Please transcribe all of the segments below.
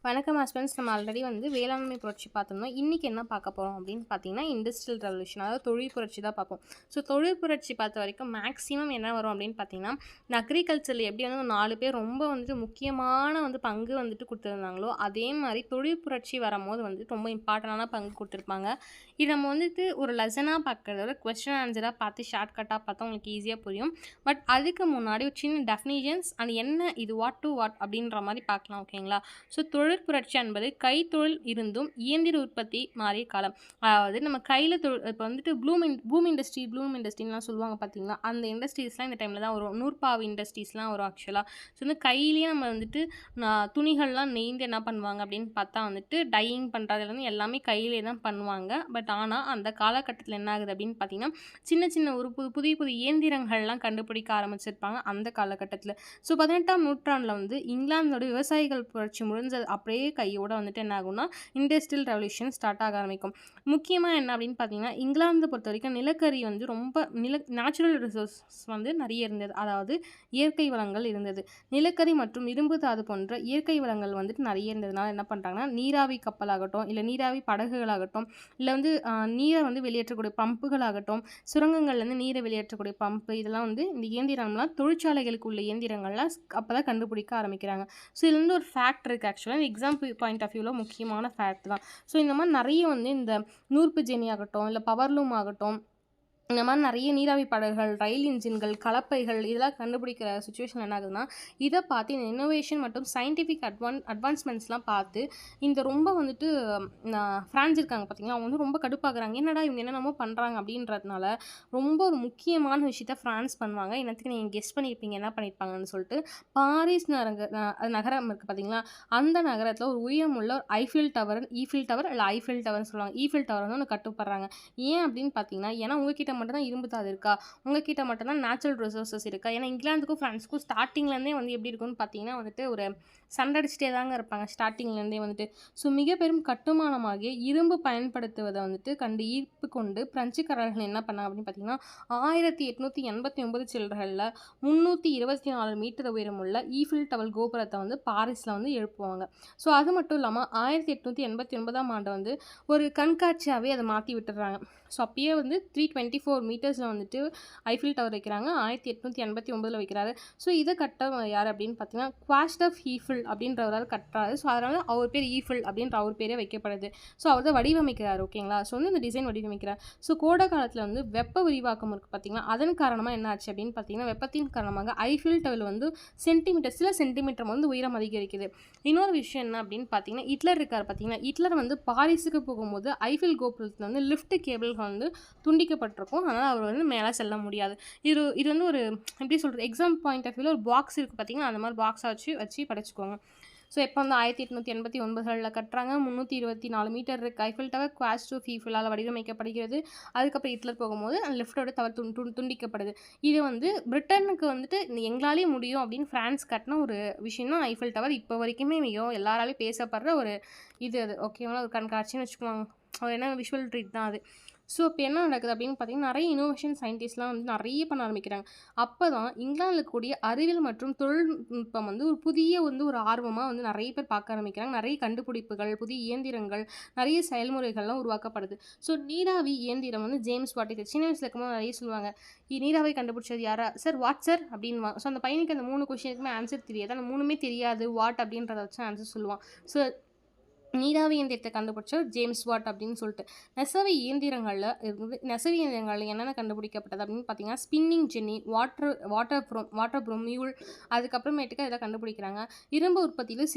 வணக்கம் ஹஸ்பண்ட்ஸ். நம்ம ஆல்ரெடி வேளாண்மை புரட்சி பார்த்துருந்தோம். இன்றைக்கி என்ன பார்க்க போகிறோம் அப்படின்னு பார்த்தீங்கன்னா, இண்டஸ்ட்ரியல் ரெவல்யூஷன், அதாவது தொழில் புரட்சி தான் பார்ப்போம். ஸோ தொழில் புரட்சி பார்த்த வரைக்கும் மேக்ஸிமம் என்ன வரும் அப்படின்னு பார்த்தீங்கன்னா, இந்த அக்ரிகல்ச்சரில் எப்படி ஒரு 4 பேர் ரொம்ப முக்கியமான பங்கு கொடுத்துருந்தாங்களோ, அதே மாதிரி தொழில் புரட்சி வரும்போது ரொம்ப இம்பார்ட்டண்டான பங்கு கொடுத்துருப்பாங்க. இது நம்ம ஒரு லெசனாக பார்க்குறத விட கொஸ்டின் ஆன்சராக பார்த்து ஷார்ட்கட்டாக பார்த்தா உங்களுக்கு ஈஸியாக புரியும். பட் அதுக்கு முன்னாடி ஒரு சின்ன டெஃபினிஷன்ஸ் அண்ட் என்ன இது வாட் டு வாட் அப்படின்ற மாதிரி பார்க்கலாம். ஓகேங்களா? ஸோ தொழிற்புரட்சி என்பது கைத்தொழில் இருந்தும் இயந்திர உற்பத்தி மாறிய காலம். அதாவது நம்ம கையில் இப்போ பூம் இண்டஸ்ட்ரிலாம் சொல்லுவாங்க பார்த்தீங்களா, அந்த இண்டஸ்ட்ரீஸ்லாம் இந்த டைமில் தான் வரும். நூற்பாவு இண்டஸ்ட்ரீஸ்லாம் வரும் ஆக்சுவலாக. ஸோ கையிலேயே நம்ம துணிகள்லாம் நெய்ந்து என்ன பண்ணுவாங்க அப்படின்னு பார்த்தா டையிங் பண்ணுறதுலேருந்து எல்லாமே கையிலே தான் பண்ணுவாங்க. பட் ஆனால் அந்த காலகட்டத்தில் என்ன ஆகுது அப்படின்னு பார்த்தீங்கன்னா, சின்ன சின்ன ஒரு புதிய புதிய இயந்திரங்கள்லாம் கண்டுபிடிக்க ஆரம்பிச்சிருப்பாங்க அந்த காலகட்டத்தில். ஸோ 18ஆம் நூற்றாண்டில் இங்கிலாந்தோட விவசாயிகள் புரட்சி முடிஞ்சது அப்படியே கையோட என்ன ஆகும்னா இண்டஸ்ட்ரியல் ரெவல்யூஷன் ஸ்டார்ட் ஆக ஆரம்பிக்கும். முக்கியமாக என்ன அப்படின்னு பார்த்தீங்கன்னா, இங்கிலாந்தை பொறுத்த வரைக்கும் நிலக்கரி ரொம்ப நேச்சுரல் ரிசோர்ஸ் நிறைய இருந்தது. அதாவது இயற்கை வளங்கள் இருந்தது. நிலக்கரி மற்றும் இரும்பு தாது போன்ற இயற்கை வளங்கள் நிறைய இருந்ததுனால என்ன பண்ணுறாங்கன்னா, நீராவி கப்பலாகட்டும், இல்லை நீராவி படகுகளாகட்டும், இல்லை நீரை வெளியேற்றக்கூடிய பம்புகளாகட்டும், சுரங்கங்கள்லேருந்து நீரை வெளியேற்றக்கூடிய பம்பு, இதெல்லாம் இந்த இயந்திரம்லாம் தொழிற்சாலைகளுக்கு உள்ள இயந்திரங்கள்லாம் அப்போ தான் கண்டுபிடிக்க ஆரம்பிக்கிறாங்க. ஸோ இதுல ஒரு ஃபேக்ட் இருக்குது ஆக்சுவலாக. எக்ஸாம் பாயிண்ட் ஆஃப் வியூவில் முக்கியமான ஃபேக்ட் தான். ஸோ இந்த மாதிரி நிறைய இந்த நூற்பு ஜெனி ஆகட்டும், இல்லை பவர்லூம் ஆகட்டும், இந்த மாதிரி நிறைய நீராவி படகுகள், ரயில் இன்ஜின்கள், கலப்பைகள் இதெல்லாம் கண்டுபிடிக்கிற சுச்சுவேஷன் என்ன ஆகுதுன்னா, இதை பார்த்து இந்த இன்னோவேஷன் மற்றும் சயின்டிஃபிக் அட்வான்ஸ்மெண்ட்ஸ்லாம் பார்த்து இந்த ரொம்ப ஃப்ரான்ஸ் இருக்காங்க பார்த்தீங்களா, அவங்க ரொம்ப கடுப்பாகிறாங்க. என்னடா இவங்க என்னென்னமோ பண்ணுறாங்க அப்படின்றதுனால ரொம்ப ஒரு முக்கியமான விஷயத்த ஃப்ரான்ஸ் பண்ணுவாங்க. என்னத்துக்கு நீங்கள் கெஸ் பண்ணியிருப்பீங்க என்ன பண்ணியிருப்பாங்கன்னு சொல்லிட்டு, பாரிஸ் நகரம் இருக்குது பார்த்தீங்களா, அந்த நகரத்தில் ஒரு உயரமுள்ள ஒரு ஈஃபில் டவர்னு சொல்லுவாங்க. ஈஃபில் டவர் ஒன்று கட்டுப்படுறாங்க. ஏன் அப்படின்னு பார்த்தீங்கன்னா, ஏன்னா உங்ககிட்ட மட்டும் தான் இரும்பு தாது இருக்கா, உங்ககிட்ட மட்டும் தான் நேச்சுரல் ரிசோர்ஸஸ் இருக்கா. ஏன்னா இங்கிலாந்துக்கும் ஃப்ரான்ஸுக்கும் ஸ்டார்டிங்லேருந்தே எப்படி இருக்குன்னு பார்த்தீங்கன்னா ஒரு சண்டை அடிச்சுட்டே தாங்க இருப்பாங்க ஸ்டார்டிங்லேருந்தே. ஸோ மிக பெரும் கட்டுமானமாகிய இரும்பு பயன்படுத்துவதை கண்டு ஈர்ப்பு கொண்டு பிரெஞ்சுக்காரர்கள் என்ன பண்ணாங்க அப்படின்னு பார்த்தீங்கன்னா, 1889 சில்லறைகளில் 324 மீட்டர் உயரமுள்ள ஈஃபில் டவர் கோபுரத்தை பாரிஸில் எழுப்புவாங்க. ஸோ அது மட்டும் இல்லாமல் 1889ஆம் ஆண்டு ஒரு கண்காட்சியாகவே அதை மாற்றி விட்டுடுறாங்க. ஸோ அப்பயே 324 மீட்டர்ஸில் ஐஃபில் டவர் வைக்கிறாங்க. 1889 வைக்கிறாரு. ஸோ இதை கட்ட யார் அப்படின்னு பார்த்தீங்கன்னா, குவாஸ்டஃப் ஈஃபில் அப்படின்றவரால் கட்டுறாரு. ஸோ அதனால் அவர் பேர் ஈஃபில் அப்படின்ற அவர் பேரே வைக்கப்படுது. ஸோ அவர் தான் வடிவமைக்கிறார். ஓகேங்களா? ஸோ இந்த டிசைன் வடிவமைக்கிறார். ஸோ கோடை காலத்தில் வெப்ப விரிவாக்கம் இருக்குது பார்த்தீங்கன்னா, அதன் காரணமாக என்ன ஆச்சு அப்படின்னு பார்த்தீங்கன்னா, வெப்பத்தின் காரணமாக ஐஃபில் டவர் சில சென்டிமீட்டர் உயரம் அதிகரிக்குது. இன்னொரு விஷயம் என்ன அப்படின்னு பார்த்தீங்கன்னா, ஹிட்லர் இருக்கார் பார்த்தீங்கன்னா, ஹிட்லர் பாரிஸுக்கு போகும்போது ஐஃபில் கோபுரத்தில் லிஃப்ட் கேபிள்கள் துண்டிக்கப்பட்டிருக்கும். அதனால் அவர் மேலே செல்ல முடியாது. இது ஒரு எப்படி சொல்கிறது, எக்ஸாம் பாயிண்ட் ஆஃப் வியூவில் ஒரு பாக்ஸ் இருக்குது பார்த்தீங்கன்னா, அந்த மாதிரி பாக்ஸை வச்சு படிச்சுக்கோங்க. ஸோ எப்போ 1889 கட்டுறாங்க. 324 மீட்டர் இருக்கு ஐஃபில் டவர். குவாஸ்டஃப் ஈஃபிலால் வடிவமைக்கப்படுகிறது. அதுக்கப்புறம் ஹிட்லர் போகும்போது அந்த லிஃப்டோட டவர் துண்டிக்கப்படுது. இது பிரிட்டனுக்கு எங்களாலே முடியும் அப்படின்னு ஃப்ரான்ஸ் கட்டின ஒரு விஷயம் தான் ஐஃபில் டவர். இப்போ வரைக்குமே மிகவும் எல்லாராலையும் பேசப்படுற ஒரு அது ஓகேவா, ஒரு கண்காட்சின்னு வச்சுக்குவாங்க. ஒரு என்ன விஷுவல் ட்ரீட் தான் அது. ஸோ இப்போ என்ன நடக்குது அப்படின்னு பார்த்தீங்கன்னா, நிறைய இனோவேஷன் சயின்டிஸ்ட்லாம் நிறைய பண்ண ஆரம்பிக்கிறாங்க. அப்போ தான் இங்கிலாந்தில் கூடிய அறிவியல் மற்றும் தொழில்நுட்பம் ஒரு புதிய ஒரு ஆர்வமாக நிறைய பேர் பார்க்க ஆரம்பிக்கிறாங்க. நிறைய கண்டுபிடிப்புகள், புதிய இயந்திரங்கள், நிறைய செயல்முறைகள்லாம் உருவாக்கப்படுது. ஸோ நீராவி இயந்திரம் ஜேம்ஸ் வாட். இது சின்ன வயசில் இருக்கும்போது நிறைய சொல்லுவாங்க, நீராவி கண்டுபிடிச்சது யாரா சார், வாட் சார் அப்படின்வாங்க. ஸோ அந்த பையனுக்கு அந்த 3 கொஸ்டினுக்குமே ஆன்சர் தெரியாது. அந்த 3மே தெரியாது, வாட் அப்படின்றத வச்சு ஆன்சர் சொல்லுவான். ஸோ நீராவி இயந்திரத்தை கண்டுபிடிச்சவர் ஜேம்ஸ் வாட் அப்படின்னு சொல்லிட்டு. நெசவு இயந்திரங்களில் என்னென்ன கண்டுபிடிக்கப்பட்டது அப்படின்னு பார்த்தீங்கன்னா, ஸ்பின்னிங் ஜென்னி, வாட்டர் ப்ரொமியூல், அதுக்கப்புறமேட்டுக்கு இதெல்லாம் கண்டுபிடிக்கிறாங்க. இரும்பு உற்பத்தியில்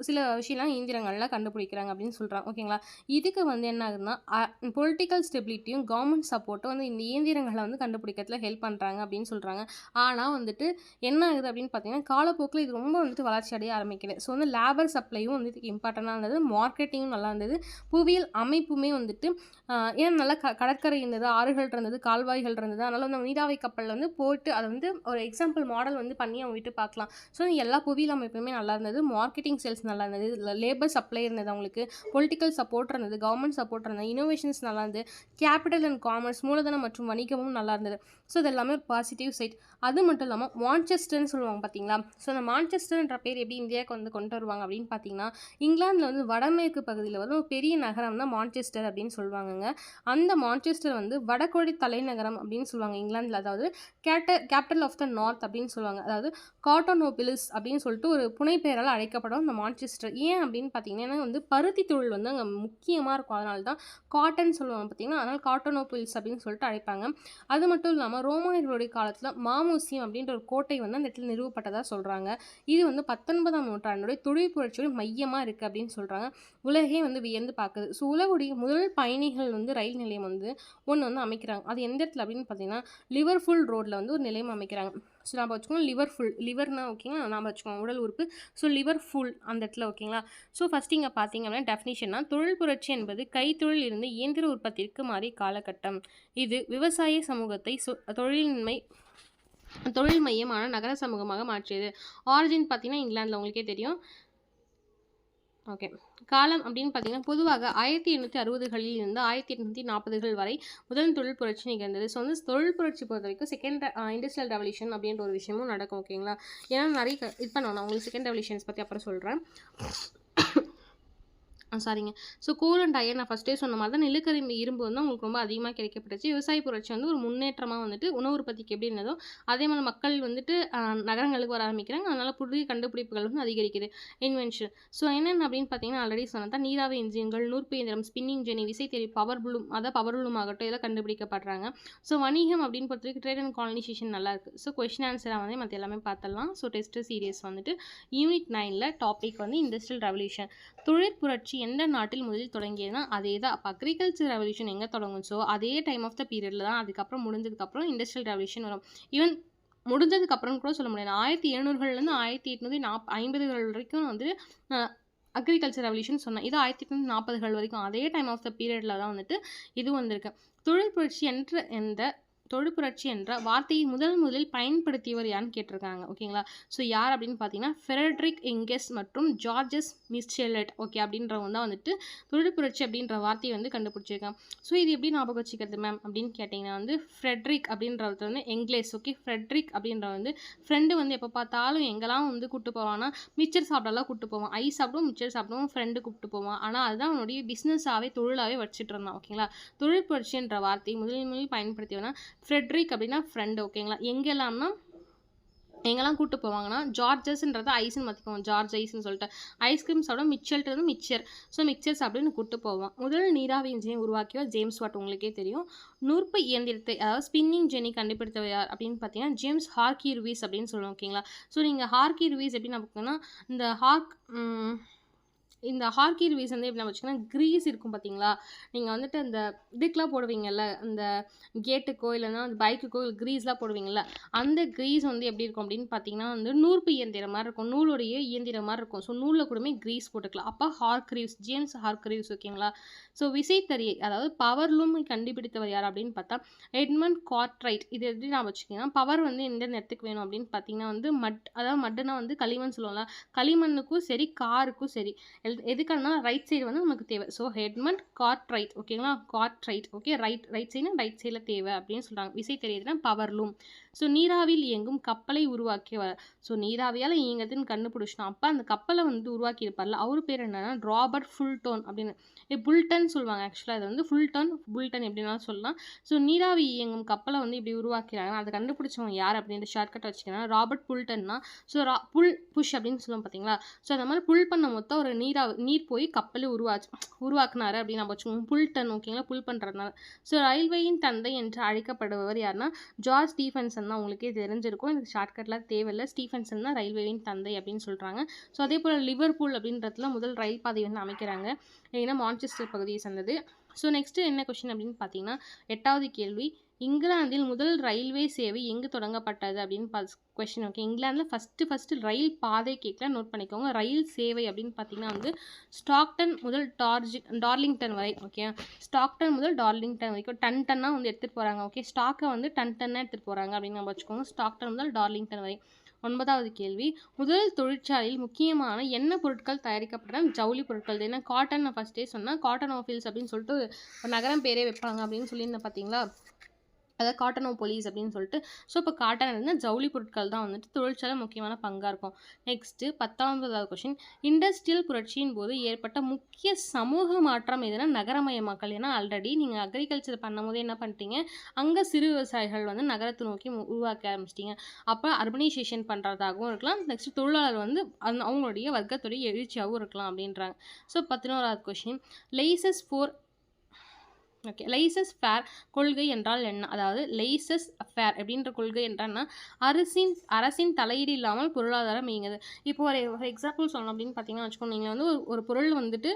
சில விஷயம்லாம் இயந்திரங்கள்லாம் கண்டுபிடிக்கிறாங்க அப்படின்னு சொல்கிறாங்க. ஓகேங்களா? இதுக்கு என்ன ஆகுதுன்னா, பொலிட்டிக்கல் ஸ்டெபிலிட்டியும் கவர்மெண்ட் சப்போர்ட்டும் இந்த இயந்திரங்களை கண்டுபிடிக்கிறதுல ஹெல்ப் பண்ணுறாங்க அப்படின்னு சொல்கிறாங்க. ஆனால் என்ன ஆகுது அப்படின்னு பார்த்தீங்கன்னா, காலப்போக்கில் இது ரொம்ப வளர்ச்சி அடைய ஆரம்பிக்குது. ஸோ லேபர் சப்ளையும் இம்பார்ட்டண்டான இருந்தது, மார்க்கெட்டிங்கும் நல்லா இருந்தது, புவியியல் அமைப்புமே வந்துட்டு ஏன்னா நல்லா கடற்கரை இருந்தது, ஆறுகள் இருந்தது, கால்வாய்கள் இருந்தது. அதனால் அந்த நீராவி கப்பலில் வந்து போட்டு அதை வந்து ஒரு எக்ஸாம்பிள் மாடல் வந்து பண்ணி அவங்க விட்டு பார்க்கலாம். ஸோ எல்லா புவியியல் அமைப்புமே நல்லா இருந்தது, மார்க்கெட்டிங் சேல்ஸ் நல்லா இருந்தது, லேபர் சப்ளை இருந்தது, அவங்களுக்கு பொலிட்டிக்கல் சப்போர்ட் இருந்தது, கவர்மெண்ட் சப்போர்ட் இருந்தது, இனோவேஷன்ஸ் நல்லா இருந்தது, கேபிட்டல் அண்ட் காமர்ஸ் மூலதனம் மற்றும் வணிகமும் நல்லா இருந்தது. ஸோ இது எல்லாமே பாசிட்டிவ் சைட். அது மட்டும் இல்லாமல் மான்செஸ்டர்னு சொல்லுவாங்க பார்த்தீங்களா. ஸோ அந்த மான்செஸ்டர்ன்ற பேர் எப்படி இந்தியாவுக்கு வந்து கொண்டு வருவாங்க அப்படின்னு பார்த்தீங்கன்னா, இங்கிலாந்தில் வந்து வடமேற்கு பகுதியில் வந்து ஒரு பெரிய நகரம் தான் மான்செஸ்டர் அப்படின்னு சொல்லுவாங்கங்க. அந்த மான்செஸ்டர் வந்து வடகொடை தலைநகரம் அப்படின்னு சொல்லுவாங்க இங்கிலாந்தில், அதாவது கேபிட்டல் ஆஃப் த நார்த் அப்படின்னு சொல்லுவாங்க. அதாவது காட்டனோபிலிஸ் அப்படின்னு சொல்லிட்டு ஒரு புனைப்பெயரால் அழைக்கப்படும் இந்த மான்செஸ்டர். ஏன் அப்படின்னு பார்த்தீங்கன்னா வந்து பருத்தி தொழில் வந்து அங்கே முக்கியமாக இருக்கும், அதனால தான் காட்டன் சொல்லுவாங்க பார்த்தீங்கன்னா, அதனால் காட்டனோபிலிஸ் அப்படின்னு சொல்லிட்டு அழைப்பாங்க. அது மட்டும் இல்லாமல் ரோமானியர்களுடைய காலத்தில் மாமூசியம் அப்படின்ற ஒரு கோட்டை வந்து அந்த இடத்துல நிறுவப்பட்டதாக சொல்கிறாங்க. இது வந்து 19ஆம் நூற்றாண்டுடைய தொழில் புரட்சியோட மையமாக இருக்குது அப்படின்னு சொல்கிறாங்க. உலகே வந்து வியந்து பார்க்குது. ஸோ உலகுடைய முதல் பயணிகள் வந்து ரயில் நிலையம் வந்து ஒன்று வந்து அமைக்கிறாங்க. அது எந்த இடத்துல அப்படின்னு பார்த்தீங்கன்னா, லிவர்பூல் ரோட்டில் வந்து ஒரு நிலையம் அமைக்கிறாங்க. ஸோ நம்ம வச்சுக்கோங்க லிவர்ஃபுல், லிவர்னா ஓகேங்களா, நாம் வச்சுக்கோங்க உடல் உறுப்பு. ஸோ லிவர்ஃபுல் அந்த இடத்துல ஓகேங்களா. ஸோ ஃபஸ்ட் இங்கே பார்த்தீங்க அப்படின்னா டெஃபினிஷன்னா, தொழில் புரட்சி என்பது கைத்தொழில் இருந்து இயந்திர உற்பத்திற்கு மாறிய காலகட்டம். இது விவசாய சமூகத்தை தொழில் மையமான நகர சமூகமாக மாற்றியது. ஆரிஜின் பார்த்தீங்கன்னா இங்கிலாந்தில் உங்களுக்கே தெரியும். ஓகே, காலம் அப்படின்னு பார்த்தீங்கன்னா பொதுவாக 1860களில் இருந்து 1840கள் வரை முதல் தொழில் புரட்சி நிகழ்ந்தது. ஸோ வந்து தொழில் புரட்சி பொறுத்த வரைக்கும் செகண்ட் இண்டஸ்ட்ரியல் ரெவல்யூஷன் அப்படின்ற ஒரு விஷயமும் நடக்கும் ஓகேங்களா. ஏன்னா நிறைய இது பண்ணணும், உங்களுக்கு செகண்ட் ரெவல்யூஷன்ஸ் பற்றி அப்புறம் சொல்கிறேன். சாரிங்க. ஸோ கோல் அண்ட் அயன் நான் ஃபஸ்ட்டே சொன்ன மாதிரி தான் நிலக்கரி இரும்பு வந்து உங்களுக்கு ரொம்ப அதிகமாக கிடைக்கப்பட்டுச்சு. விவசாய புரட்சி வந்து ஒரு முன்னேற்றமாக வந்துட்டு உணவு உற்பத்திக்கு எப்படி இருந்ததோ அதே மாதிரி மக்கள் வந்துட்டு நகரங்களுக்கு வர ஆரம்பிக்கிறாங்க. அதனால் புதிய கண்டுபிடிப்புகள் வந்து அதிகரிக்குது, இன்வென்ஷன். ஸோ என்னென்ன அப்படின்னு பார்த்தீங்கன்னா ஆல்ரெடி சொன்னதான் நீராவி இன்ஜின்கள், நூற்பு இயந்திரம், ஸ்பின்னிங் ஜெனி, விசைத்தறி, பவர் ப்ளூம், அதாவது பவர் ப்ளூம் ஆகட்டும் இதெல்லாம் கண்டுபிடிக்கப்படுறாங்க. ஸோ வணிகம் அப்படின்னு பொறுத்த வரைக்கும் ட்ரேட் அண்ட் காலனைசேஷன் நல்லா இருக்குது. ஸோ கொஸ்டின் ஆன்சராக வந்து மற்ற எல்லாமே பார்த்துடலாம். ஸோ டெஸ்ட் சீரியஸ் வந்துட்டு யூனிட் 9ல் டாபிக் வந்து இண்டஸ்ட்ரியல் ரெவல்யூஷன். தொழிற்புரட்சி எந்த நாட்டில் முதலில் தொடங்கியதுன்னா அதே தான். அப்போ அக்ரிகல்ச்சர் ரெவல்யூஷன் எங்கே தொடங்குச்சோ அதே டைம் ஆஃப் த பீரியடில் தான் அதுக்கப்புறம் முடிஞ்சதுக்கப்புறம் இண்டஸ்ட்ரியல் ரெவல்யூஷன் வரும். ஈவன் முடிஞ்சதுக்கப்புறம் கூட சொல்ல முடியாது. 1700லேருந்து 1850கள் வரைக்கும் வந்து அக்ரிகல்ச்சர் ரெவல்யூஷன் சொன்னேன். இது 1840கள் வரைக்கும் அதே டைம் ஆஃப் த பீரியடில் தான் வந்துட்டு இது வந்திருக்கு. தொழிற்புரட்சி என்ற வார்த்தையை முதலில் பயன்படுத்தியவர் யாருன்னு கேட்டிருக்காங்க ஓகேங்களா. ஸோ யார் அப்படின்னு பார்த்தீங்கன்னா ஃப்ரெட்ரிக் எங்கெஸ் மற்றும் ஜார்ஜஸ் மிச்செல்லட் ஓகே அப்படின்றவங்க தான் வந்துட்டு தொழிற்புரட்சி அப்படின்ற வார்த்தையை வந்து கண்டுபிடிச்சிருக்காங்க. ஸோ இது எப்படி ஞாபகம் வச்சுக்கிறது மேம் அப்படின்னு கேட்டிங்கன்னா வந்து ஃப்ரெட்ரிக் அப்படின்றவர் வந்து எங்கிலேஸ் ஓகே. ஃப்ரெட்ரிக் அப்படின்ற வந்து ஃப்ரெண்டு வந்து எப்போ பார்த்தாலும் எங்கெல்லாம் வந்து கூப்பிட்டு போவான்னா மிச்சர் சாப்பிடலாம் கூப்பிட்டு போவான், ஐஸ் சாப்பிடுவோம், மிச்சர் சாப்பிடுவோம், ஃப்ரெண்டு கூப்பிட்டு போவான். ஆனால் அதுதான் அவனுடைய பிஸ்னஸாகவே தொழிலாகவே வச்சுட்டு இருந்தான் ஓகேங்களா. தொழிற்புரட்சின்ற வார்த்தையை முதலில் பயன்படுத்தியவனா ஃப்ரெட்ரிக் அப்படின்னா ஃப்ரெண்டு ஓகேங்களா. எங்கெல்லாம் கூப்பிட்டு போவாங்கன்னா ஜார்ஜஸ்ன்றது ஐஸ்ன்னு மாற்றிக்குவோம், ஜார்ஜ் ஐஸ்ன்னு சொல்லிட்டு. ஐஸ்கிரீம் சாப்பிட மிச்சல்ன்றது மிக்சர். ஸோ மிக்சர்ஸ் அப்படின்னு கூப்பிட்டு போவோம். முதல் நீராவி இன்ஜினை உருவாக்கியவர் ஜேம்ஸ் வாட் உங்களுக்கே தெரியும். நூற்பு இயந்திரத்தை அதாவது ஸ்பின்னிங் ஜெனி கண்டுபிடித்தவர் யார் அப்படின்னு பார்த்தீங்கன்னா ஜேம்ஸ் ஹார்கிர்விஸ் அப்படின்னு சொல்லுவோம் ஓகேங்களா. ஸோ நீங்கள் ஹார்கிர்விஸ் எப்படின்னு பார்த்தீங்கன்னா இந்த ஹார்கிர்விஸ் வந்து எப்படி வச்சுக்கோங்கன்னா க்ரீஸ் இருக்கும் பார்த்தீங்களா. நீங்கள் வந்துட்டு அந்த இதுக்கெலாம் போடுவீங்கல்ல, அந்த கேட்டுக்கோ இல்லைன்னா அந்த பைக்குக்கோ க்ரீஸ்லாம் போடுவீங்கள்ல, அந்த க்ரீஸ் வந்து எப்படி இருக்கும் அப்படின்னு பார்த்தீங்கன்னா வந்து நூற்பு இயந்திரம் மாதிரி இருக்கும், நூலுடைய இயந்திரம் மாதிரி இருக்கும். ஸோ நூலில் கூடமே க்ரீஸ் போட்டுக்கலாம். அப்போ ஜேம்ஸ் ஹார்கிர்விஸ் ஓகேங்களா. ஸோ விசைத்தறியை அதாவது பவர் லூம் கண்டுபிடித்தவர் யார் அப்படின்னு பார்த்தா எட்மண்ட் கார்ட்ரைட். இது எப்படி நான் வச்சுக்கிங்கன்னா பவர் வந்து எந்த இடத்துக்கு வேணும் அப்படின்னு பார்த்தீங்கன்னா வந்து அதாவது மட்டுனா வந்து களிமண் சொல்லுவோம்ல, களிமண்ணுக்கும் சரி காருக்கும் சரி எதுக்கான ரைட் சைடு வந்து நமக்கு தேவை. ஸோ எட்மண்ட் கார்ட்ரைட் ஓகேங்களா. Cartwright okay. ரைட் சைடுனா ரைட் சைடில் தேவை அப்படின்னு சொல்கிறாங்க. விசை தெரியுதுன்னா பவர் லூம். ஸோ நீராவியில் இயங்கும் கப்பலை உருவாக்கியவர். ஸோ நீராவியால் இயங்குதுன்னு கண்டுபிடிச்சிட்டோம். அப்போ அந்த கப்பலை வந்து உருவாக்கியிருப்பார்ல அவர் பேர் என்னன்னா ராபர்ட் ஃபுல்டன் அப்படின்னு. புல்டன் சொல்லுவாங்க ஆக்சுவலாக. இது வந்து புல்டன் எப்படின்னாலும் சொல்லலாம். ஸோ நீராவி இயங்கும் கப்பலை வந்து இப்படி உருவாக்கிறாங்க. அதை கண்டுபிடிச்சவங்க யார் அப்படின்ற ஷார்ட்கட் வச்சுக்கலாம். ராபர்ட் புல்டன்னா ஸோ புஷ் அப்படின்னு சொல்லுவோம் பார்த்தீங்களா. ஸோ அந்த மாதிரி புல் பண்ண மொத்தம் ஒரு நீர் போய் கப்பலை உருவாக்குனாரு அப்படின்னு நம்ம வச்சுக்கோங்க. புல்டன் ஓகேங்களா, புல் பண்ணுறதுனால. ஸோ ரயில்வேயின் தந்தை என்று அழைக்கப்படுபவர் யாருன்னா ஜார்ஜ் ஸ்டீஃபன்சன் தான். உங்களுக்கே தெரிஞ்சிருக்கும், எனக்கு ஷார்ட்கட்லாம் தேவையில்லை. ஸ்டீஃபன்சன் தான் ரயில்வேயின் தந்தை அப்படின்னு சொல்கிறாங்க. ஸோ அதே போல் லிவர்பூல் அப்படின்றதுல முதல் ரயில் பாதை வந்து அமைக்கிறாங்க, ஏன்னா மான்செஸ்டர் பகுதியை சேர்ந்தது. ஸோ நெக்ஸ்ட்டு என்ன கொஸ்டின் அப்படின்னு பார்த்தீங்கன்னா 8வது கேள்வி, இங்கிலாந்தில் முதல் ரயில்வே சேவை எங்கு தொடங்கப்பட்டது அப்படின்னு கொஸ்டின். ஓகே, இங்கிலாந்தில் ஃபஸ்ட்டு ரயில் பாதை கேட்கல, நோட் பண்ணிக்கோங்க. ரயில் சேவை அப்படின்னு பார்த்தீங்கன்னா வந்து ஸ்டாக்டன் முதல் டார்லிங்டன் வரை. ஓகே, ஸ்டாக்டன் முதல் டார்லிங்டன் வரைக்கும் டன்னாக வந்து எடுத்துகிட்டு போகிறாங்க. ஓகே, ஸ்டாக்கை வந்து டன்னாக எடுத்துகிட்டு போகிறாங்க அப்படின்னு நம்ம வச்சுக்கோங்க. ஸ்டாக்டன் முதல் டார்லிங்டன் வரை. 9வது கேள்வி, முதல் தொழிற்சாலையில் முக்கியமான என்ன பொருட்கள் தயாரிக்கப்பட்ட ஜவுளி பொருட்கள். ஏன்னா காட்டன், நான் ஃபஸ்ட்டே சொன்னேன், காட்டன் ஆஃபீல்ஸ் அப்படின்னு சொல்லிட்டு ஒரு நகரம் பேரே வைப்பாங்க அப்படின்னு சொல்லியிருந்தேன் பார்த்தீங்களா, அதாவது காட்டனோபொலிஸ் அப்படின்னு சொல்லிட்டு. ஸோ இப்போ காட்டன் இருந்தால் ஜவுளி பொருட்கள் தான் வந்துட்டு தொழிற்சாலை முக்கியமான பங்காக இருக்கும். நெக்ஸ்ட்டு 10வது கொஷின், இண்டஸ்ட்ரியல் புரட்சியின் போது ஏற்பட்ட முக்கிய சமூக மாற்றம் எதுனா நகரமயமாக்கல். ஏன்னா ஆல்ரெடி நீங்கள் அக்ரிகல்ச்சர் பண்ணும்போது என்ன பண்ணிட்டீங்க, அங்கே சிறு விவசாயிகள் வந்து நகரத்தை நோக்கி உருவாக்க ஆரம்பிச்சிட்டிங்க. அப்போ அர்பனைசேஷன் பண்ணுறதாகவும் இருக்கலாம். நெக்ஸ்ட் தொழிலாளர் வந்து அவங்களுடைய வர்க்கத்துடைய எழுச்சியாகவும் இருக்கலாம் அப்படின்றாங்க. ஸோ 11வது question, laissez faire okay, laissez faire கொள்கை என்றால் என்ன? அதாவது லைசஸ் ஃபேர் அப்படின்ற கொள்கை என்றால்னா அரசின் தலையீடு இல்லாமல் பொருளாதாரம் இயங்குது. இப்போ ஒரு எக்ஸாம்பிள் சொல்லணும் அப்படின்னு பார்த்தீங்கன்னா வச்சுக்கோங்க, நீங்கள் வந்து ஒரு பொருள் வந்துட்டு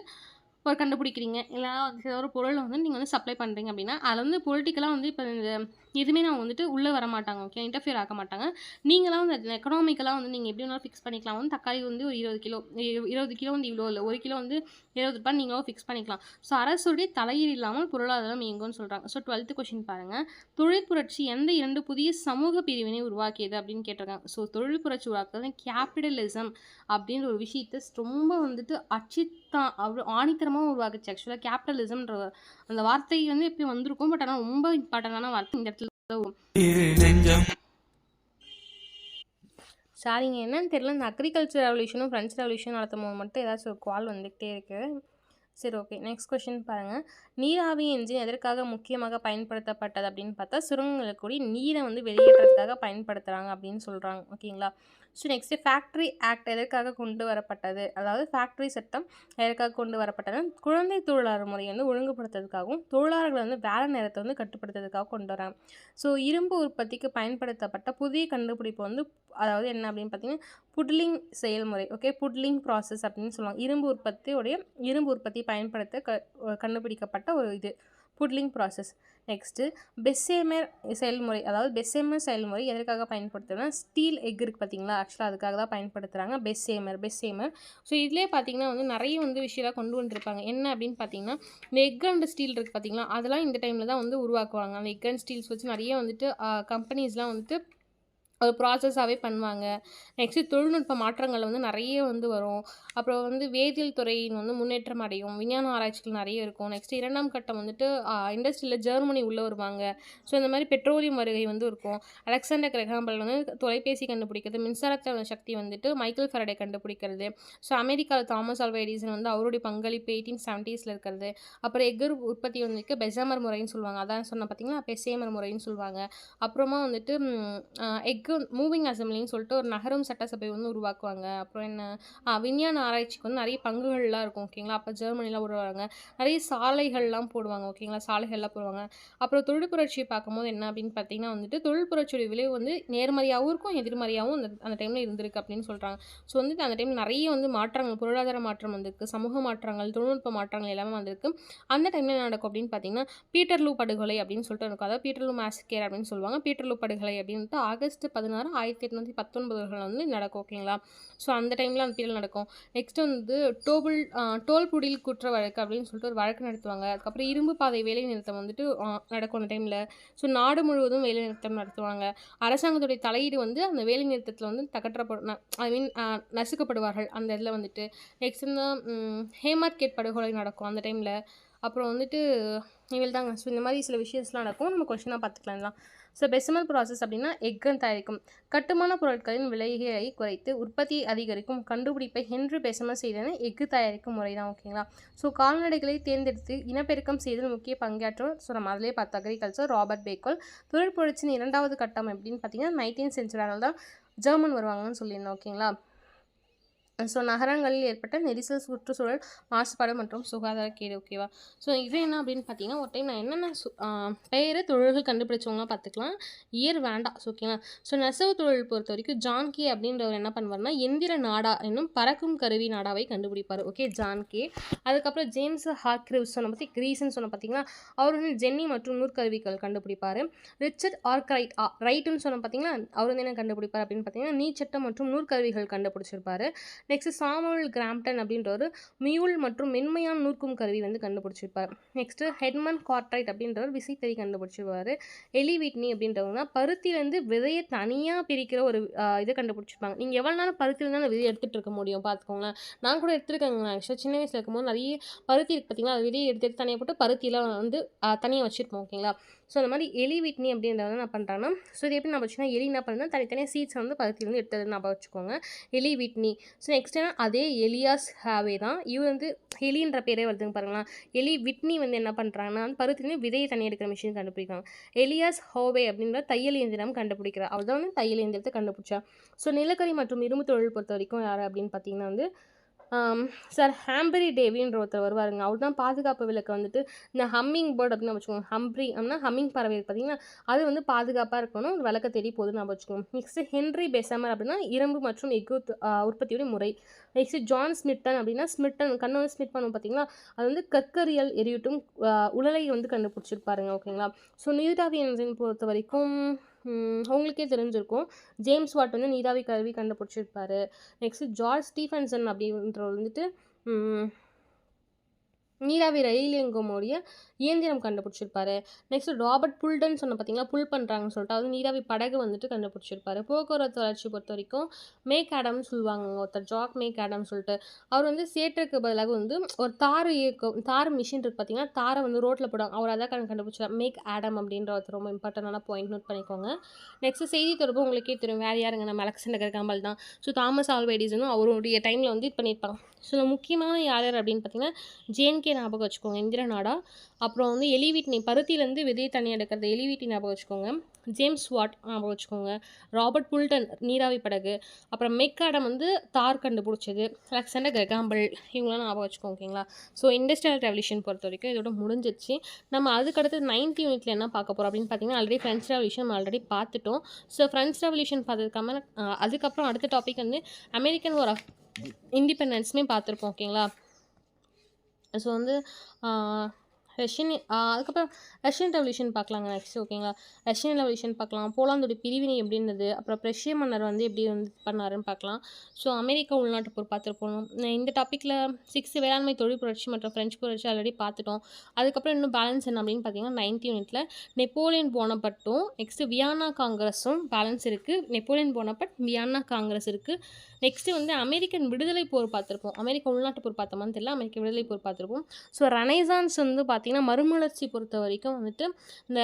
ஒரு கண்டுபிடிக்கிறீங்க, இல்லைனா வந்து ஒரு பொருளை வந்து நீங்கள் வந்து சப்ளை பண்ணுறீங்க அப்படின்னா அதில் வந்து பொலிட்டிக்கலாக வந்து இப்போ இந்த எதுவுமே நான் வந்துட்டு உள்ளே வர மாட்டாங்க. ஓகே, இன்டர்ஃபியர் ஆக மாட்டாங்க. நீங்களாம் வந்து எக்கனாமிக்கலாக வந்து நீங்கள் எப்படி வேணாலும் ஃபிக்ஸ் பண்ணிக்கலாம். வந்து தக்காளி வந்து ஒரு 20 கிலோ வந்து இவ்வளோ இல்லை, 1 கிலோ வந்து 20 ரூபாய் நீங்களும் ஃபிக்ஸ் பண்ணிக்கலாம். ஸோ அரசுடைய தலையீடு இல்லாமல் பொருளாதாரம் இயங்கும்னு சொல்கிறாங்க. ஸோ 12th கொஸ்டின் பாருங்கள், தொழில் புரட்சி எந்த 2 புதிய சமூக பிரிவினை உருவாக்கியது அப்படின்னு கேட்டிருக்காங்க. ஸோ தொழில் புரட்சி உருவாக்குறது கேபிட்டலிசம் அப்படின்ற ஒரு விஷயத்தை ரொம்ப வந்துட்டு அவ்வளோ ஆணித்தரமாக உருவாக்குச்சு. ஆக்சுவலாக கேபிட்டலிசம்ன்ற அந்த வார்த்தை வந்து எப்பயும் வந்திருக்கும், பட் ஆனால் ரொம்ப இம்பார்ட்டண்டான வார்த்தை இந்த இடத்துல. சாரிங்க, என்னன்னு தெரியல, இந்த அக்ரிகல்ச்சர் ரெவல்யூஷனும் ஃப்ரெஞ்ச் ரெவல்யூஷன் நடத்தும் போது மட்டும் ஏதாச்சும் ஒரு கால் வந்துகிட்டே இருக்குது. சரி, ஓகே, நெக்ஸ்ட் கொஸ்டின் பாருங்கள். நீராவி என்ஜின் எதற்காக முக்கியமாக பயன்படுத்தப்பட்டது அப்படின்னு பார்த்தா சுரங்கங்களுக்கு கூடி நீரை வந்து வெளியேற்றதுக்காக பயன்படுத்துகிறாங்க அப்படின்னு சொல்கிறாங்க. ஓகேங்களா. ஸோ நெக்ஸ்ட்டு ஃபேக்ட்ரி ஆக்ட் எதற்காக கொண்டு வரப்பட்டது? அதாவது ஃபேக்ட்ரி சட்டம் எதற்காக கொண்டு வரப்பட்டது? குழந்தை தொழிலாளர் முறையை வந்து ஒழுங்குபடுத்துறதுக்காகவும் தொழிலாளர்களை வந்து வேலை நேரத்தை வந்து கட்டுப்படுத்துறதுக்காக கொண்டு வராங்க. ஸோ இரும்பு உற்பத்திக்கு பயன்படுத்தப்பட்ட புதிய கண்டுபிடிப்பு வந்து அதாவது என்ன அப்படின்னு பார்த்தீங்கன்னா புட்லிங் செயல்முறை. ஓகே, புட்லிங் ப்ராசஸ் அப்படின்னு சொல்லுவாங்க. இரும்பு உற்பத்தி பயன்படுத்த கண்டுபிடிக்கப்பட்ட ஒரு இது புட்லிங் ப்ராசஸ். நெக்ஸ்ட்டு பெஸ்ஸேமர் செயல்முறை. அதாவது பெஸ்ஸேமர் செயல்முறை எதற்காக பயன்படுத்துகிறோன்னா ஸ்டீல் எக் இருக்குது பார்த்தீங்களா, ஆக்சுவலாக அதுக்காக தான் பயன்படுத்துகிறாங்க பெஸ்ஸேமர். ஸோ இதிலே பார்த்தீங்கன்னா வந்து நிறைய வந்து விஷயம்லாம் கொண்டு வந்துருப்பாங்க. என்ன அப்படின்னு பார்த்தீங்கன்னா இந்த எக் அண்ட் ஸ்டீல் இருக்குது பார்த்தீங்களா, அதெல்லாம் இந்த டைமில் தான் வந்து உருவாக்குவாங்க. அந்த எக் அண்ட் ஸ்டீல்ஸ் வச்சு நிறைய வந்துட்டு கம்பெனிஸ்லாம் வந்துட்டு ஒரு ப்ராசஸாகவே பண்ணுவாங்க. நெக்ஸ்ட்டு தொழில்நுட்ப மாற்றங்கள் வந்து நிறைய வந்து வரும். அப்புறம் வந்து வேதியியல் துறையின் வந்து முன்னேற்றம் அடையும். விஞ்ஞான ஆராய்ச்சிகள் நிறைய இருக்கும். நெக்ஸ்ட்டு 2ஆம் கட்டம் வந்துட்டு இண்டஸ்ட்ரியில் ஜெர்மனி உள்ளே வருவாங்க. ஸோ இந்த மாதிரி பெட்ரோலியம் வருகை வந்து இருக்கும். அலெக்சாண்டர் கிரஹாம்பெல் வந்து தொலைபேசி கண்டுபிடிக்கிறது, மின்சாரத்தோட சக்தி வந்துட்டு மைக்கேல் ஃபெரடே கண்டுபிடிக்கிறது. ஸோ அமெரிக்காவில் தாமஸ் ஆல்வா எடிசன் வந்து அவருடைய பங்களிப்பு 1870s இருக்கிறது. அப்புறம் எஃகு உற்பத்தி வந்துட்டு பெசமர் முறைன்னு சொல்லுவாங்க. அதான் சொன்ன பார்த்தீங்கன்னா பெசேமர் முறைன்னு சொல்லுவாங்க. அப்புறமா வந்துட்டு எக்கு மூவிங் அசம்பிளின்னு சொல்லிட்டு ஒரு நகரும் சட்டசபை வந்து உருவாக்குவாங்க. அப்புறம் என்ன விஞ்ஞான ஆராய்ச்சிக்கு வந்து நிறைய பங்குகள்லாம் இருக்கும். ஓகேங்களா. அப்போ ஜெர்மனிலாம் உருவாங்க. நிறைய சாலைகள்லாம் போடுவாங்க. ஓகேங்களா, சாலைகள்லாம் போடுவாங்க. அப்புறம் தொழில் புரட்சியை பார்க்கும்போது என்ன அப்படின்னு பார்த்தீங்கன்னா வந்துட்டு தொழில் புரட்சியோட விளைவு வந்து நேர்மறையாகவும் இருக்கும், எதிர்மறையாகவும் அந்த டைமில் இருந்திருக்கு அப்படின்னு சொல்கிறாங்க. ஸோ வந்துட்டு அந்த டைம் நிறைய வந்து மாற்றங்கள், பொருளாதார மாற்றம் வந்திருக்கு, சமூக மாற்றங்கள், தொழில்நுட்ப மாற்றங்கள் எல்லாமே வந்திருக்கு. அந்த டைமில் என்ன நடக்கும் அப்படின்னு பார்த்தீங்கன்னா பீட்டர்லூ படுகொலை அப்படின்னு சொல்லிட்டு இருக்கும். அதாவது பீட்டர்லூ மேசக்கேர் அப்படின்னு சொல்லுவாங்க. பீட்டர்லூ படுகொலை அப்படின்ட்டு ஆகஸ்ட் 16, 1819 வந்து நடக்கும். ஓகேங்களா. ஸோ அந்த டைமில் அந்த பீரியட் நடக்கும். நெக்ஸ்ட் வந்து டோல்புடில் குற்ற வழக்கு அப்படின்னு சொல்லிட்டு ஒரு வழக்கு நடத்துவாங்க. அதுக்கப்புறம் இரும்பு பாதை வேலை நிறுத்தம் வந்துட்டு நடக்கும் அந்த டைமில். ஸோ நாடு முழுவதும் வேலை நிறுத்தம் நடத்துவாங்க. அரசாங்கத்துடைய தலையீடு வந்து அந்த வேலை நிறுத்தத்தில் வந்து நசுக்கப்படுவார்கள் அந்த இதில் வந்துட்டு. நெக்ஸ்ட் இந்த ஹேமார்கேட் படுகொலை நடக்கும் அந்த டைமில். அப்புறம் வந்துட்டு இவள் தாங்க. ஸோ இந்த மாதிரி சில விஷயம்ஸ்லாம் நடக்கும். நம்ம கொஸ்டினாக பார்த்துக்கலாம். ஸோ பெசமல் ப்ராசஸ் அப்படின்னா எக்கன் தயாரிக்கும் கட்டுமான பொருட்களின் விலையை குறைத்து உற்பத்தியை அதிகரிக்கும் கண்டுபிடிப்பை ஹென்றி பெசமல் செய்தன எஃகு தயாரிக்கும் முறை தான். ஓகேங்களா. ஸோ கால்நடைகளை தேர்ந்தெடுத்து இனப்பெருக்கம் செய்தல் முக்கிய பங்கேற்றவர். ஸோ நம்ம அதிலே பார்த்து அக்ரிகல்ச்சர் ராபர்ட் பேக்கல். தொழில் புரட்சியின் 2வது கட்டம் எப்படின்னு பார்த்தீங்கன்னா 19th century தான் ஜெர்மன் வருவாங்கன்னு சொல்லியிருந்தோம். ஓகேங்களா. ஸோ நகரங்களில் ஏற்பட்ட நெரிசல், சுற்றுச்சூழல் மாசுபாடு மற்றும் சுகாதாரக்கேடு. ஓகேவா? ஸோ இது என்ன அப்படின்னு பார்த்தீங்கன்னா, ஒரு டைம் நான் என்னென்ன பெயர் தொழில்கள் கண்டுபிடிச்சவங்களாம் பார்த்துக்கலாம். இயர் வேண்டாம். ஸோ ஓகேங்களா? ஸோ நெசவு தொழில் பொறுத்த வரைக்கும் ஜான் கே அப்படின்றவர் என்ன பண்ணுவார்னா, எந்திர நாடா என்னும் பறக்கும் கருவி நாடாவை கண்டுபிடிப்பார். Okay, John Kay. அதுக்கப்புறம் ஜேம்ஸ் ஹார்க்ரிவ்ஸ் சொன்ன பற்றி கிரீஸ்ன்னு சொன்ன பார்த்தீங்கன்னா, அவர் வந்து ஜென்னி மற்றும் நூற்கருவிகள் கண்டுபிடிப்பார். ரிச்சர்ட் ஆர்க்ரைட் ரைட்டுன்னு சொன்ன பார்த்தீங்கன்னா, அவர் வந்து என்ன கண்டுபிடிப்பார் அப்படின்னு பார்த்தீங்கன்னா, நீர்ச்சட்டம் மற்றும் நூற்கருவிகள் கண்டுபிடிச்சிருப்பாரு. நெக்ஸ்ட் சாமுவல் கிராம்ப்டன் அப்படின்றவர் மியூல் மற்றும் மென்மையான நூற்கும் கருவி வந்து கண்டுபிடிச்சிருப்பார். நெக்ஸ்ட் ஹெட்மன் கார்ட்ரைட் அப்படின்றவர் விசைத்தறி கண்டுபிடிச்சிருப்பார். எலி விட்னி அப்படின்றவங்க பருத்திலேருந்து விதையை தனியாக பிரிக்கிற ஒரு இதை கண்டுபிடிச்சிருப்பாங்க. நீங்கள் எவ்வளோ நேரம் பருத்திலேருந்து அந்த விதையை எடுத்துகிட்டு இருக்க முடியும் பார்த்துக்கோங்களேன். நான் கூட எடுத்துருக்கேங்க. ஆக்சுவலாக சின்ன வயசில் இருக்கும்போது நிறைய பருத்தி இருக்குது பார்த்தீங்களா, அது விதையை எடுத்து தனியாக போட்டு பருத்திலாம் வந்து தனியாக வச்சுருப்போம். ஓகேங்களா? ஸோ அந்த மாதிரி எலி விட்னி அப்படின்றத நான் பண்ணுறேன்னா, ஸோ இது எப்படி நான் வச்சுன்னா, எலி என்ன பண்ணுன்னா தனித்தனியாக சீட்ஸ் வந்து பருத்திலேருந்து எடுத்தது நான் வச்சுக்கோங்க. எலி விட்னி. ஸோ நெக்ஸ்ட் அதே எலியாஸ் ஹாவே தான். இவர் வந்து எலின்ற பேரே வருதுங்க பாருங்களேன். எலி விட்னி வந்து என்ன பண்ணுறாங்கன்னா, பருத்திலேருந்து விதையை தனியாக எடுக்கிற மிஷின் கண்டுபிடிக்கிறாங்க. எலியாஸ் ஹோவே அப்படின்ற தையல் இயந்திரம் கண்டுபிடிக்கிறார். அவர் தான் வந்து தையல் இயந்திரத்தை கண்டுபிடிச்சார். ஸோ நிலக்கரி மற்றும் இரும்பு தொழில் பொறுத்த வரைக்கும் யார் அப்படின்னு பார்த்தீங்கன்னா வந்து சார் ஹாம்பரி டேவின்ற ஒருத்தர் வருவாருங்க. அவர் தான் பாதுகாப்பு விளக்கை வந்துட்டு இந்த ஹம்மிங் பேர்ட் அப்படின்னு வச்சுக்கோங்க. ஹம்ப்ரி அப்படின்னா ஹம்மிங் பறவை பார்த்தீங்கன்னா, அது வந்து பாதுகாப்பாக இருக்கணும், விளக்க தேடி போகுதுன்னு நம்ம வச்சுக்கோங்க. நெக்ஸ்ட்டு ஹென்ரி பெசமர் அப்படின்னா இரும்பு மற்றும் எஃகு உற்பத்தியுடைய முறை. நெக்ஸ்ட்டு ஜான் ஸ்மிட்டன் அப்படின்னா ஸ்மிட்டன் கண்ணை வந்து ஸ்மிட் பண்ணுவோம் பார்த்தீங்களா, அது வந்து கற்கரியல் எரியூட்டும் உடலை வந்து கண்டுபிடிச்சிருப்பாருங்க. ஓகேங்களா? ஸோ நீராவி என்ஜின் பொறுத்த வரைக்கும் உங்களுக்கே தெரிஞ்சிருக்கும். ஜேம்ஸ் வாட் வந்து நீராவி கருவி கண்டுபிடிச்சிருப்பாரு. நெக்ஸ்ட்டு ஜார்ஜ் ஸ்டீஃபன்சன் அப்படின்றவர் வந்துட்டு நீராவி ரயில் இயங்குமோடைய இயந்திரம் கண்டுபிடிச்சிருப்பாரு. நெக்ஸ்ட் ராபர்ட் புல்டன் சொன்ன பார்த்தீங்களா, புல் பண்ணுறாங்கன்னு சொல்லிட்டு அது நீராவி படகு வந்துட்டு கண்டுபிடிச்சிருப்பாரு. போக்குவரத்து வளர்ச்சி பொறுத்த வரைக்கும் மேக் ஆடம்னு சொல்லுவாங்க ஒருத்தர், ஜாக் மேக் ஆடம் சொல்லிட்டு. அவர் வந்து சேற்றுக்கு பதிலாக வந்து ஒரு தார் மிஷின் இருக்குது பார்த்தீங்கன்னா, தாரை வந்து ரோட்டில் போடுவாங்க. அவர் அதான் கண்டுபிடிச்சார், மேக் ஆடம் அப்படின்ற ஒருத்தர். ரொம்ப இம்பார்ட்டண்டான பாயிண்ட் நோட் பண்ணிக்கோங்க. நெக்ஸ்ட் செய்தி தொடர்பு உங்களுக்கே தெரியும், வேறு யாருங்க, நம்ம அலெக்சாண்டர் கிராம்பல் தான். ஸோ தாமஸ் ஆல்வா எடிசனும் அவருடைய டைமில் வந்து இது பண்ணியிருப்பாங்க. ஸோ முக்கியமான யார் அப்படின்னு பார்த்தீங்கன்னா, ஜேஎன்கே ஞாபகம் வச்சுக்கோங்க, இந்திர நாடா. அப்புறம் வந்து எலி விட்னி பருத்திலேருந்து விதையை தனியாக எடுக்கிறது, எலி விட்னி ஞாபகம் வச்சுக்கோங்க. ஜேம்ஸ் வாட் ஞாபகம் வச்சுக்கோங்க. ராபர்ட் புல்டன் நீராவி படகு. அப்புறம் மெக்காடம் வந்து தார் கண்டுபிடிச்சது. அலெக்சாண்டர் கிரகாம்பல் இவங்களாம் ஞாபகம் வச்சுக்கோங்க. ஓகேங்களா? ஸோ இண்டஸ்ட்ரியல் ரெவல்யூஷன் பொறுத்த வரைக்கும் இதோட முடிஞ்சிச்சு. நம்ம அதுக்கடுத்து 9th யூனிட்டில் என்ன பார்க்க போகிறோம் அப்படின்னு பார்த்தீங்கன்னா, ஆல்ரெடி ஃப்ரெஞ்ச் ரெவல்யூஷன் நம்ம ஆல்ரெடி பார்த்துட்டோம். ஸோ ஃப்ரெஞ்ச் ரெவல்யூஷன் பார்த்ததுக்காம அதுக்கப்புறம் அடுத்த டாபிக் வந்து அமெரிக்கன் வார் ஆஃப் இண்டிபெண்டன்ஸுமே பார்த்துருப்போம். ஓகேங்களா? ஸோ வந்து அதுக்கப்புறம் ரஷ்யன் ரெவல்யூஷன் பார்க்கலாங்க நெக்ஸ்ட். ஓகேங்களா? ரஷ்யன் ரெவல்யூஷன் பார்க்கலாம், போலாந்தோட பிரிவினை எப்படின்றது, அப்புறம் பிரஷ்ய மன்னர் வந்து எப்படி வந்து பண்ணாருன்னு பார்க்கலாம். ஸோ அமெரிக்கா உள்நாட்டு போர் பார்த்துருப்போம். இந்த டாப்பிக்கில் 6 வேளாண்மை தொழில் புரட்சி மற்றும் ஃப்ரெஞ்ச் புரட்சி ஆல்ரெடி பார்த்துட்டோம். அதுக்கப்புறம் இன்னும் பேலன்ஸ் என்ன அப்படின்னு பார்த்தீங்கன்னா, 9th யூனிட்டில் நெப்போலியன் போனபர்ட்டும் நெக்ஸ்ட்டு வியன்னா காங்கிரஸும் பேலன்ஸ் இருக்குது. நெப்போலியன் போனபர்ட், வியன்னா காங்கிரஸ் இருக்குது. நெக்ஸ்ட்டு வந்து அமெரிக்கன் விடுதலை போர் பார்த்துருப்போம். அமெரிக்கா உள்நாட்டு போர் பார்த்தோமான்னு தெரியல, அமெரிக்க விடுதலை போர் பார்த்துருப்போம். ஸோ ரெனைசான்ஸ் வந்து பார்த்திங்கன்னா மறுமலர்ச்சி பொறுத்த வரைக்கும் வந்துட்டு இந்த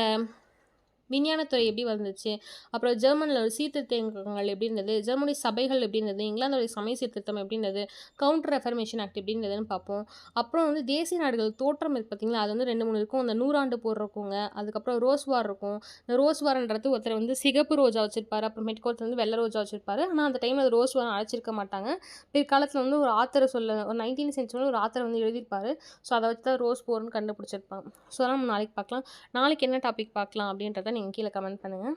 விஞ்ஞானத்துறை எப்படி வந்துச்சு, அப்புறம் ஜெர்மனில் ஒரு சீர்திருத்தங்கள் எப்படி இருந்தது, ஜெர்மனி சபைகள் எப்படி இருந்தது, இங்கிலாந்தோடைய சமய சீர்திருத்தம் எப்படி இருந்தது, கவுண்டர் ரெஃபர்மேஷன் ஆக்ட் எப்படி இருந்ததுன்னு பார்ப்போம். அப்புறம் வந்து தேசிய நாடுகள் தோற்றம் இருக்குது பார்த்திங்களா, அது வந்து 2-3 இருக்கும். அந்த 100 போர் இருக்குங்க. அதுக்கப்புறம் ரோஸ் வார் இருக்கும். இந்த ரோஸ் வார்ன்றது ஒருத்தர் வந்து சிகப்பு ரோஜா வச்சுருப்பாரு, அப்புறமேட்டுக்கு ஒருத்தர் வந்து வெள்ளை ரோஜா வச்சுருப்பாரு. ஆனால் அந்த டைமில் அது ரோஸ் வார் அழைச்சிருக்க மாட்டாங்க. பிற்காலத்தில் வந்து ஒரு ஆத்தரை ஒரு 19th சென்ச்சுரியில் ஒரு ஆத்தரை வந்து எழுதியிருப்பாரு. ஸோ அதை வச்சு தான் ரோஸ் போர்னு கண்டுபிடிச்சிருப்பாங்க. ஸோ அதெல்லாம் நம்ம நாளைக்கு பார்க்கலாம். நாளைக்கு என்ன டாபிக் பார்க்கலாம் அப்படின்றத நீங்கள் கீழே கமெண்ட் பண்ணுங்கள்.